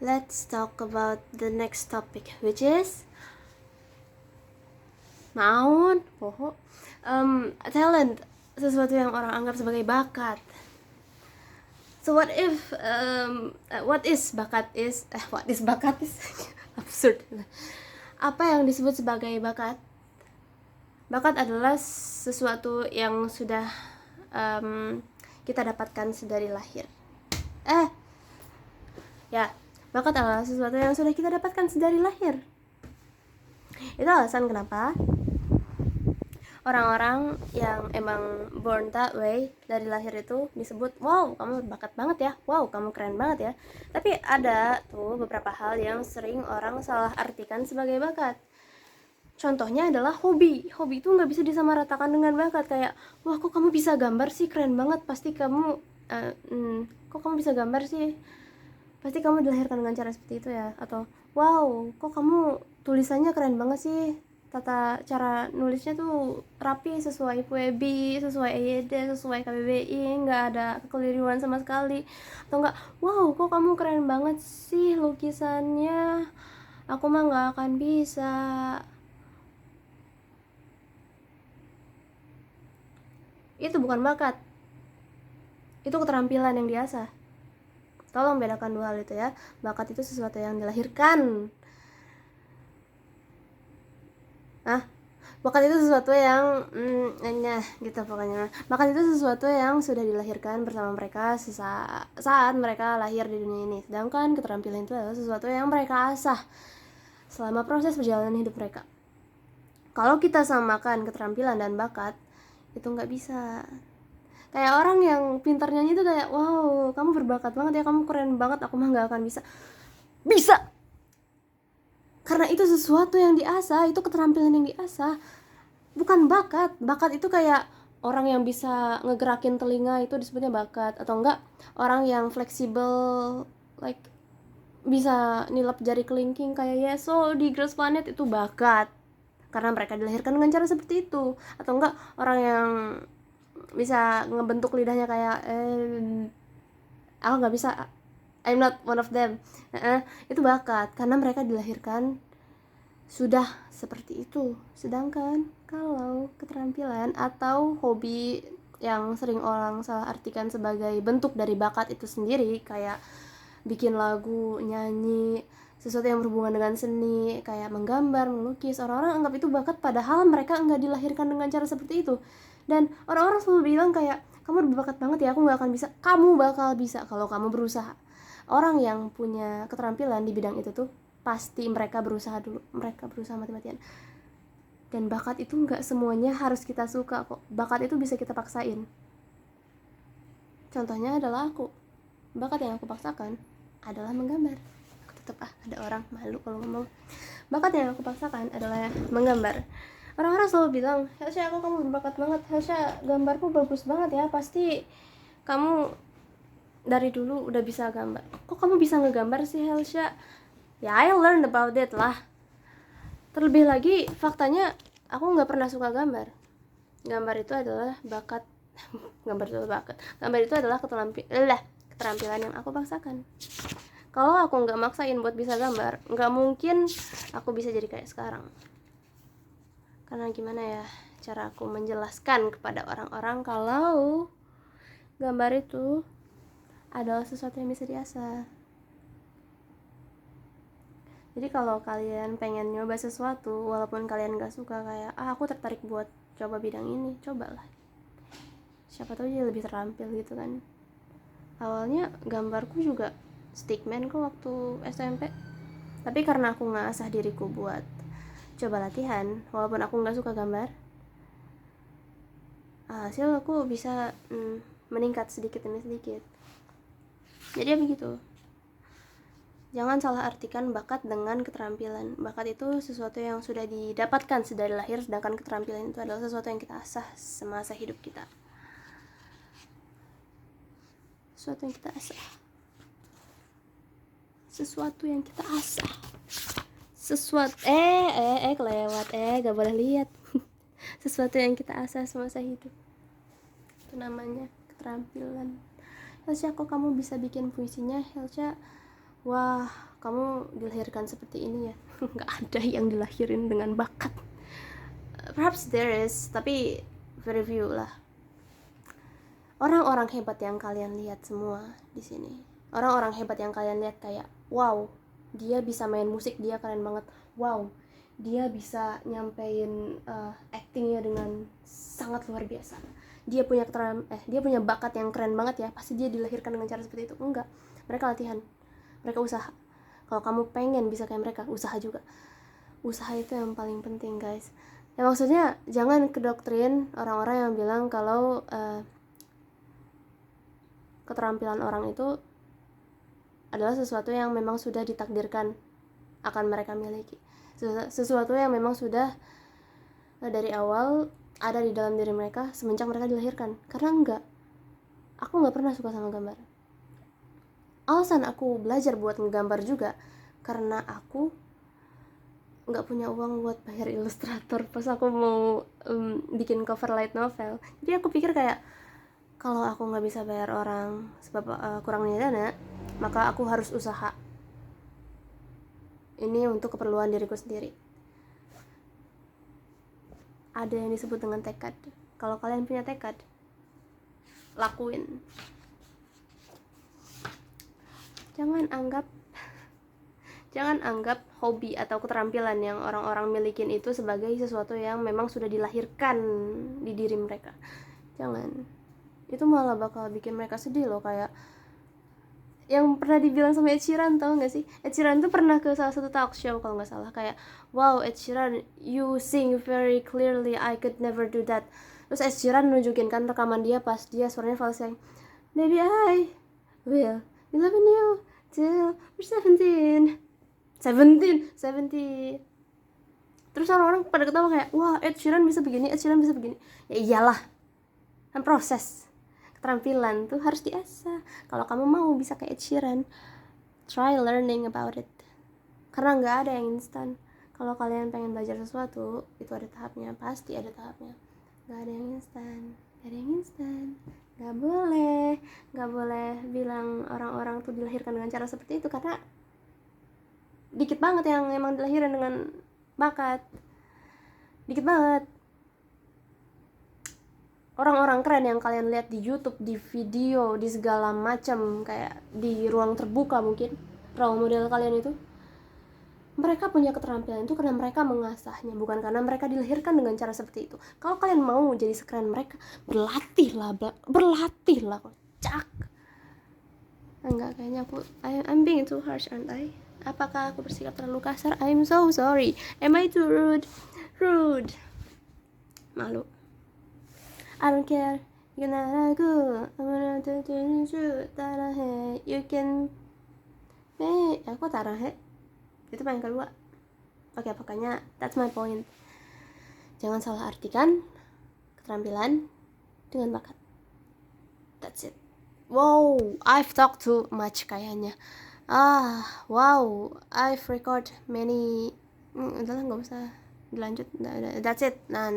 let's talk about the next topic, which is talent, sesuatu yang orang anggap sebagai bakat. So what is bakat is absurd. Apa yang disebut sebagai bakat? Bakat adalah sesuatu yang sudah kita dapatkan sedari lahir. Bakat adalah sesuatu yang sudah kita dapatkan sedari lahir. Itu alasan kenapa orang-orang yang emang born that way dari lahir itu disebut, wow kamu berbakat banget ya, wow kamu keren banget ya. Tapi ada tuh beberapa hal yang sering orang salah artikan sebagai bakat. Contohnya adalah hobi. Hobi itu nggak bisa disamaratakan dengan bakat. Kayak, wah kok kamu bisa gambar sih, keren banget, pasti kamu kok kamu bisa gambar sih, pasti kamu dilahirkan dengan cara seperti itu ya. Atau wow kok kamu tulisannya keren banget sih, tata cara nulisnya tuh rapi, sesuai PUEB, sesuai EYD, sesuai KBBI, nggak ada kekeliruan sama sekali. Atau enggak, wow kok kamu keren banget sih lukisannya, aku mah nggak akan bisa. Itu bukan bakat, itu keterampilan yang diasah. Tolong bedakan dua hal itu ya. Bakat itu sesuatu yang dilahirkan. Bakat itu sesuatu yang gitu pokoknya. Bakat itu sesuatu yang sudah dilahirkan bersama mereka saat mereka lahir di dunia ini. Sedangkan keterampilan itu adalah sesuatu yang mereka asah selama proses perjalanan hidup mereka. Kalau kita samakan keterampilan dan bakat, itu nggak bisa. Kayak orang yang pintar nyanyi itu kayak, wow kamu berbakat banget ya, kamu keren banget, aku mah nggak akan bisa. Bisa, karena itu sesuatu yang diasah, itu keterampilan yang diasah, bukan bakat. Bakat itu kayak orang yang bisa ngegerakin telinga, itu disebutnya bakat. Atau enggak orang yang fleksibel, like bisa nilap jari kelingking kayak Yeso di Girls Planet, itu bakat karena mereka dilahirkan dengan cara seperti itu. Atau enggak orang yang bisa ngebentuk lidahnya kayak aku nggak bisa, I'm not one of them. Itu bakat karena mereka dilahirkan sudah seperti itu. Sedangkan kalau keterampilan atau hobi yang sering orang salah artikan sebagai bentuk dari bakat itu sendiri, kayak bikin lagu, nyanyi, sesuatu yang berhubungan dengan seni, kayak menggambar, melukis, orang-orang anggap itu bakat padahal mereka nggak dilahirkan dengan cara seperti itu. Dan orang-orang selalu bilang kayak, kamu berbakat banget ya, aku nggak akan bisa. Kamu bakal bisa kalau kamu berusaha. Orang yang punya keterampilan di bidang itu tuh pasti mereka berusaha dulu, mereka berusaha mati-matian. Dan bakat itu nggak semuanya harus kita suka kok. Bakat itu bisa kita paksain. Contohnya adalah aku. Bakat yang aku paksakan adalah menggambar. Aku tetap ada orang malu kalau ngomong. Bakat yang aku paksakan adalah menggambar. Orang-orang selalu bilang, Helsha aku kamu berbakat banget, Helsha gambarku bagus banget ya, pasti kamu dari dulu udah bisa gambar. Kok kamu bisa ngegambar sih Helsha? Ya I learned about it lah. Terlebih lagi faktanya aku nggak pernah suka gambar. Gambar itu adalah bakat. Gambar itu bakat. Gambar itu adalah keterampilan yang aku paksakan. Kalau aku nggak maksain buat bisa gambar, nggak mungkin aku bisa jadi kayak sekarang. Karena gimana ya cara aku menjelaskan kepada orang-orang kalau gambar itu adalah sesuatu yang bisa diasah. Jadi kalau kalian pengen nyoba sesuatu, walaupun kalian gak suka, kayak aku tertarik buat coba bidang ini, cobalah. Siapa tahu dia lebih terampil gitu kan. Awalnya gambarku juga stickman kok waktu SMP. Tapi karena aku ngasah diriku buat coba latihan, walaupun aku gak suka gambar, hasil aku bisa meningkat sedikit demi sedikit. Jadi ya begitu. Jangan salah artikan bakat dengan keterampilan. Bakat itu sesuatu yang sudah didapatkan sedari lahir, sedangkan keterampilan itu adalah sesuatu yang kita asah semasa hidup kita. Sesuatu yang kita asah. Sesuatu yang kita asah. Sesuatu kelewat, gak boleh lihat. Sesuatu yang kita asah semasa hidup. Itu namanya keterampilan. Helsha kok kamu bisa bikin puisinya, Helsha? Wah kamu dilahirkan seperti ini ya. Nggak ada yang dilahirin dengan bakat. Perhaps there is, tapi very few lah. Orang-orang hebat yang kalian lihat semua di sini, orang-orang hebat yang kalian lihat kayak wow, dia bisa main musik, dia keren banget, wow, dia bisa nyampein actingnya dengan sangat luar biasa, dia punya bakat yang keren banget ya, pasti dia dilahirkan dengan cara seperti itu. Enggak, mereka latihan, mereka usaha. Kalau kamu pengen bisa kayak mereka, usaha juga. Usaha itu yang paling penting, guys. Ya maksudnya jangan kedoktrin orang-orang yang bilang kalau keterampilan orang itu adalah sesuatu yang memang sudah ditakdirkan akan mereka miliki, sesuatu yang memang sudah dari awal ada di dalam diri mereka semenjak mereka dilahirkan. Karena enggak, aku nggak pernah suka sama gambar. Alasan aku belajar buat ngegambar juga karena aku nggak punya uang buat bayar ilustrator pas aku mau bikin cover light novel. Jadi aku pikir kayak, kalau aku nggak bisa bayar orang sebab kurang punya dana, maka aku harus usaha. Ini untuk keperluan diriku sendiri. Ada yang disebut dengan tekad. Kalau kalian punya tekad, lakuin. Jangan anggap hobi atau keterampilan yang orang-orang milikin itu sebagai sesuatu yang memang sudah dilahirkan di diri mereka. Jangan. Itu malah bakal bikin mereka sedih loh. Kayak yang pernah dibilang sama Ed Sheeran, tau gak sih? Ed Sheeran tuh pernah ke salah satu talk show kalau gak salah, kayak wow Ed Sheeran, you sing very clearly, I could never do that. Terus Ed Sheeran nunjukin kan rekaman dia pas dia suaranya falsetto, maybe I will be loving you till we're 17. Terus orang-orang pada ketawa kayak, wah Ed Sheeran bisa begini, Ed Sheeran bisa begini. Ya iyalah, kan proses. Keterampilan tuh harus diasah. Kalau kamu mau bisa kayak Ed Sheeran, try learning about it. Karena nggak ada yang instan. Kalau kalian pengen belajar sesuatu, itu ada tahapnya, pasti ada tahapnya. Nggak ada yang instan. Nggak boleh bilang orang-orang tuh dilahirkan dengan cara seperti itu, karena dikit banget yang emang dilahirkan dengan bakat. Dikit banget. Orang-orang keren yang kalian lihat di YouTube, di video, di segala macam, kayak di ruang terbuka mungkin, role model kalian itu, mereka punya keterampilan itu karena mereka mengasahnya, bukan karena mereka dilahirkan dengan cara seperti itu. Kalau kalian mau jadi sekeren mereka, berlatihlah, kocak. Enggak, kayaknya I'm being too harsh, aren't I? Apakah aku bersikap terlalu kasar? I'm so sorry. Am I too rude? Malu. I don't care. You can aku tarahe. You can aku tarahe. Itu yang kedua. Oke, pokoknya that's my point. Jangan salah artikan keterampilan dengan bakat. That's it. Wow, I've talked too much kayaknya. Wow, I've record many. Udahlah, nggak usah dilanjut. That's it. Nah.